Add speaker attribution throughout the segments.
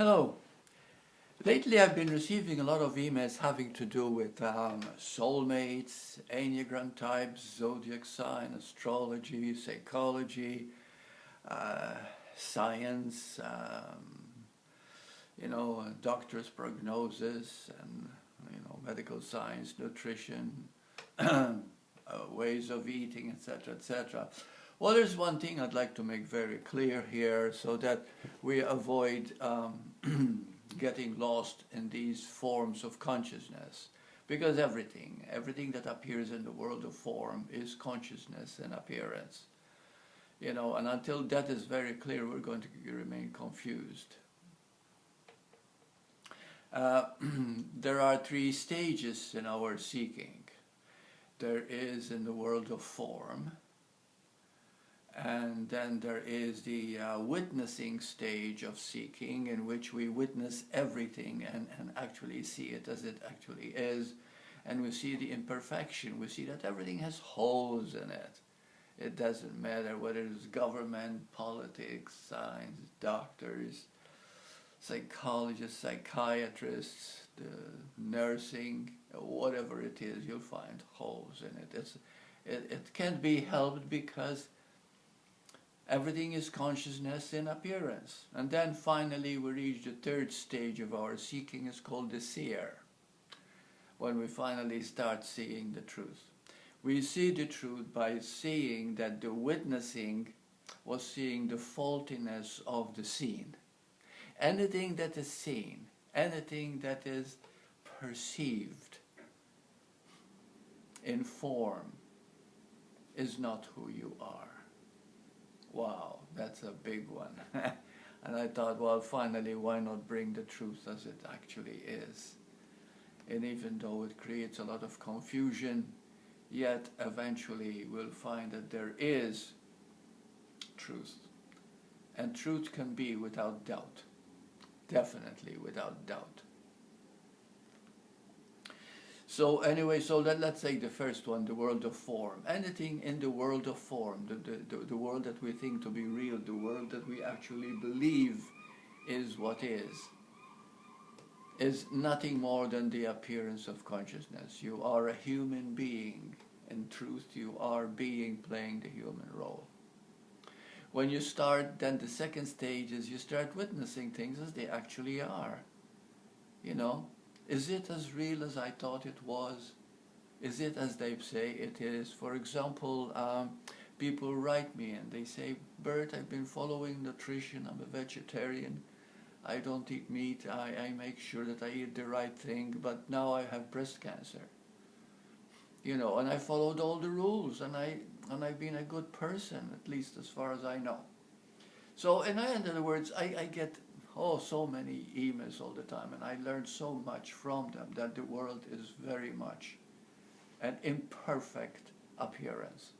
Speaker 1: Hello. Lately I've been receiving a lot of emails having to do with soulmates, enneagram types, zodiac sign, astrology, psychology, uh, science, doctor's prognosis, and medical science, nutrition, ways of eating, etc., etc. Well, there's one thing I'd like to make very clear here so that we avoid getting lost in these forms of consciousness. Because everything that appears in the world of form is consciousness and appearance. And until that is very clear, we're going to remain confused. There are three stages in our seeking. There is in the world of form, and then there is the witnessing stage of seeking, in which we witness everything and actually see it as it actually is. And we see the imperfection. We see that everything has holes in it. It doesn't matter whether it's government, politics, science, doctors, psychologists, psychiatrists, the nursing, whatever it is, you'll find holes in it. It can't be helped because everything is consciousness in appearance. And then finally we reach the third stage of our seeking. It's called the Seer, when we finally start seeing the truth. We see the truth by seeing that the witnessing was seeing the faultiness of the seen. Anything that is seen, anything that is perceived in form is not who you are. Wow, that's a big one. And I thought, well, finally, why not bring the truth as it actually is? And even though it creates a lot of confusion, yet eventually we'll find that there is truth. And truth can be without doubt. Definitely without doubt. So anyway, let's say the first one, the world of form. Anything in the world of form, the world that we think to be real, the world that we actually believe is what is nothing more than the appearance of consciousness. You are a human being. In truth, you are being playing the human role. When you start, then the second stage is you start witnessing things as they actually are. Is it as real as I thought it was? Is it as they say it is? For example, people write me and they say, Burt, I've been following nutrition, I'm a vegetarian, I don't eat meat, I make sure that I eat the right thing, but now I have breast cancer. And I followed all the rules, and I've been a good person, at least as far as I know. So, in other words, I get so many emails all the time, and I learn so much from them that the world is very much an imperfect appearance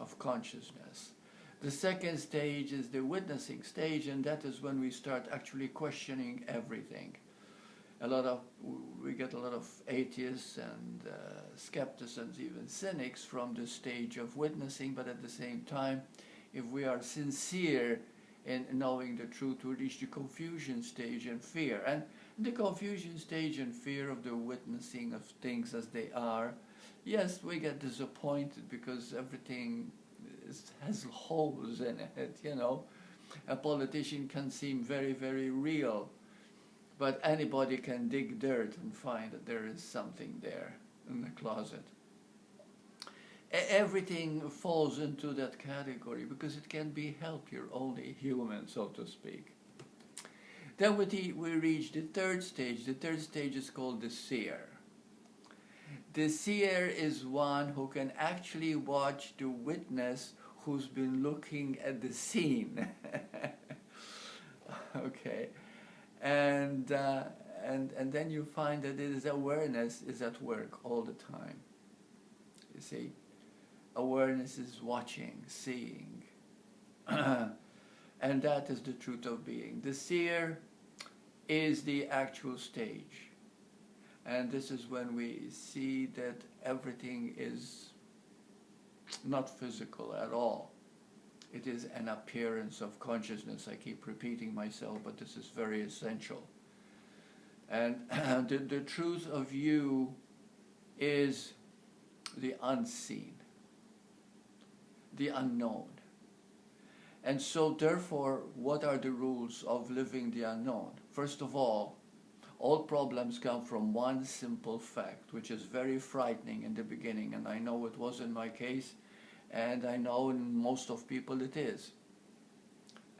Speaker 1: of consciousness. The second stage is the witnessing stage, and that is when we start actually questioning everything. We get a lot of atheists and skeptics and even cynics from the stage of witnessing, but at the same time, if we are sincere in knowing the truth, we reach the confusion stage and fear. And the confusion stage and fear of the witnessing of things as they are, yes, we get disappointed because everything has holes in it, A politician can seem very, very real, but anybody can dig dirt and find that there is something there in the closet. Everything falls into that category because it can be helped. You're only human, so to speak. Then we reach the third stage. The third stage is called the Seer. The Seer is one who can actually watch the witness who's been looking at the scene. Okay. And then you find that this awareness is at work all the time. You see, awareness is watching, seeing, and that is the truth of being. The Seer is the actual stage, and this is when we see that everything is not physical at all. It is an appearance of consciousness. I keep repeating myself, but this is very essential. And the truth of you is the unseen, the unknown. And so therefore, what are the rules of living the unknown? First of all problems come from one simple fact, which is very frightening in the beginning, and I know it was in my case, and I know in most of people it is.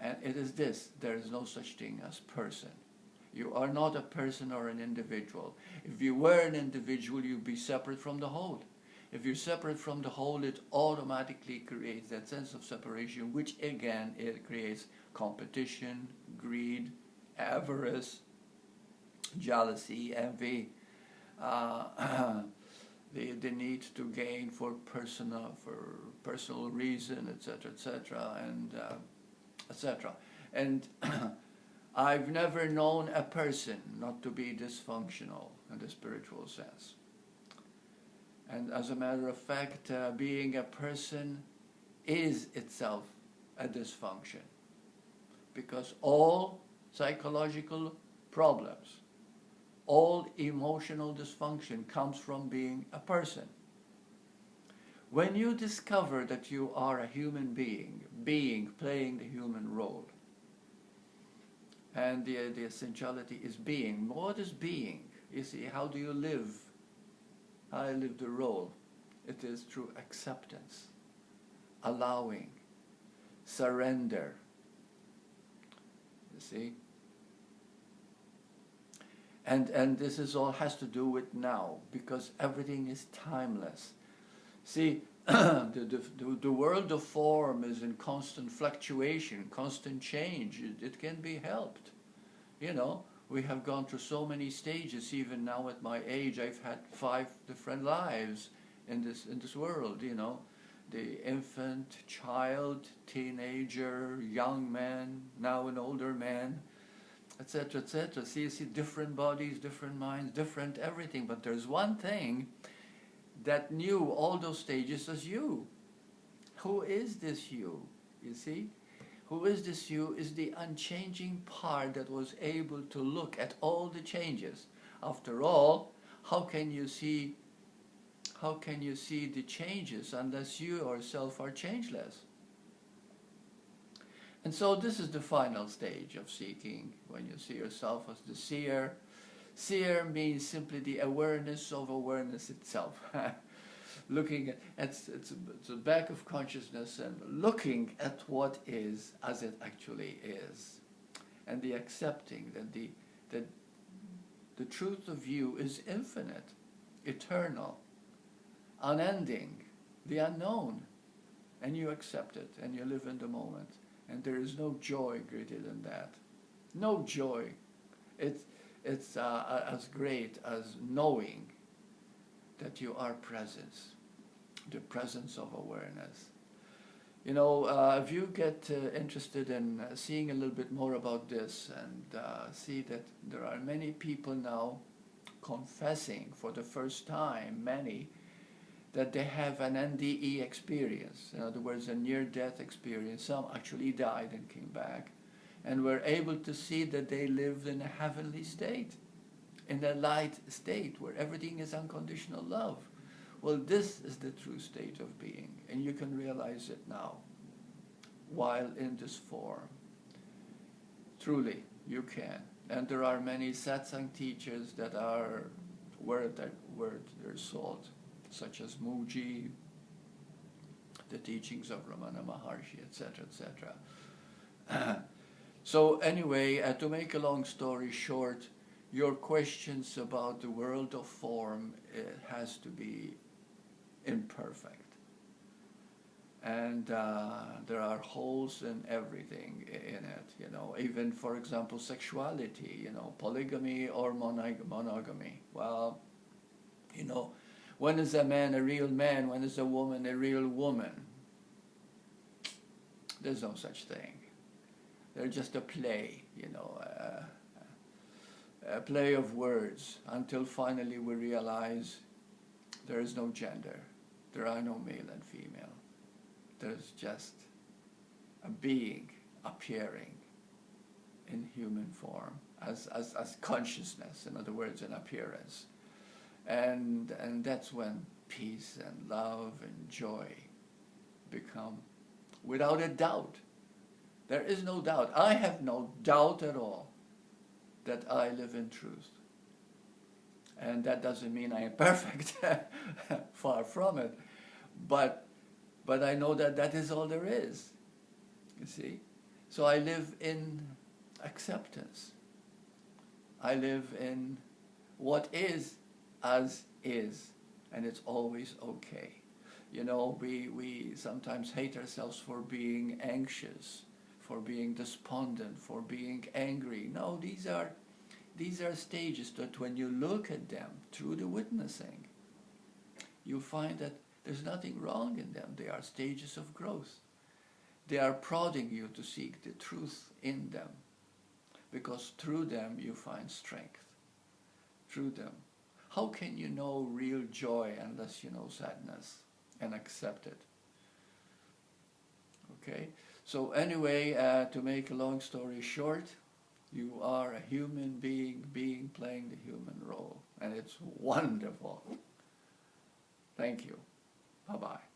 Speaker 1: And it is this: there is no such thing as person. You are not a person or an individual. If you were an individual, you'd be separate from the whole. If you're separate from the whole, it automatically creates that sense of separation, which again, it creates competition, greed, avarice, jealousy, envy, the need to gain for personal reason, etc., and etc. And I've never known a person not to be dysfunctional in the spiritual sense. And as a matter of fact, being a person is itself a dysfunction, because all psychological problems, all emotional dysfunction comes from being a person. When you discover that you are a human being playing the human role, and the essentiality is being. What is being? You see, how do you live? How I live the role? It is through acceptance, allowing, surrender. You see? And this is all has to do with now, because everything is timeless. See, the world of form is in constant fluctuation, constant change. It can be helped. You know, we have gone through so many stages. Even now at my age, I've had 5 different lives in this world. You know, the infant, child, teenager, young man, now an older man, etc., etc. See, different bodies, different minds, different everything. But there's one thing that knew all those stages as you. Who is this you? You see? Who is this you is the unchanging part that was able to look at all the changes. After all, how can you see the changes unless you yourself are changeless? And so this is the final stage of seeking, when you see yourself as the seer. Seer means simply the awareness of awareness itself. Looking at it's the back of consciousness and looking at what is as it actually is, and the accepting that the truth of you is infinite, eternal, unending, the unknown, and you accept it and you live in the moment, and there is no joy greater than that. No joy. It's as great as knowing that you are presence, the presence of awareness. You know, if you get interested in seeing a little bit more about this, and see that there are many people now confessing for the first time, many, that they have an NDE experience. In other words, a near-death experience. Some actually died and came back, and were able to see that they lived in a heavenly state, in a light state where everything is unconditional love. Well, this is the true state of being, and you can realize it now, while in this form. Truly, you can. And there are many satsang teachers that are worth their salt, such as Muji, the teachings of Ramana Maharshi, etc., etc. So anyway, to make a long story short, your questions about the world of form, it has to be imperfect. And there are holes in everything in it, you know. Even, for example, sexuality, you know, polygamy or monogamy. Well, you know, when is a man a real man? When is a woman a real woman? There's no such thing. They're just a play, you know, a play of words, until finally we realize there is no gender. There are no male and female. There's just a being appearing in human form as consciousness, in other words, an appearance. And that's when peace and love and joy become, without a doubt. There is no doubt. I have no doubt at all that I live in truth. And that doesn't mean I am perfect, far from it. But I know that that is all there is, you see. So I live in acceptance. I live in what is as is, and it's always okay. You know, we sometimes hate ourselves for being anxious, for being despondent, for being angry. No, these are stages that when you look at them through the witnessing, you find that there's nothing wrong in them. They are stages of growth. They are prodding you to seek the truth in them, because through them you find strength. Through them. How can you know real joy unless you know sadness and accept it? Okay? So anyway, to make a long story short, you are a human being playing the human role. And it's wonderful. Thank you. Bye-bye.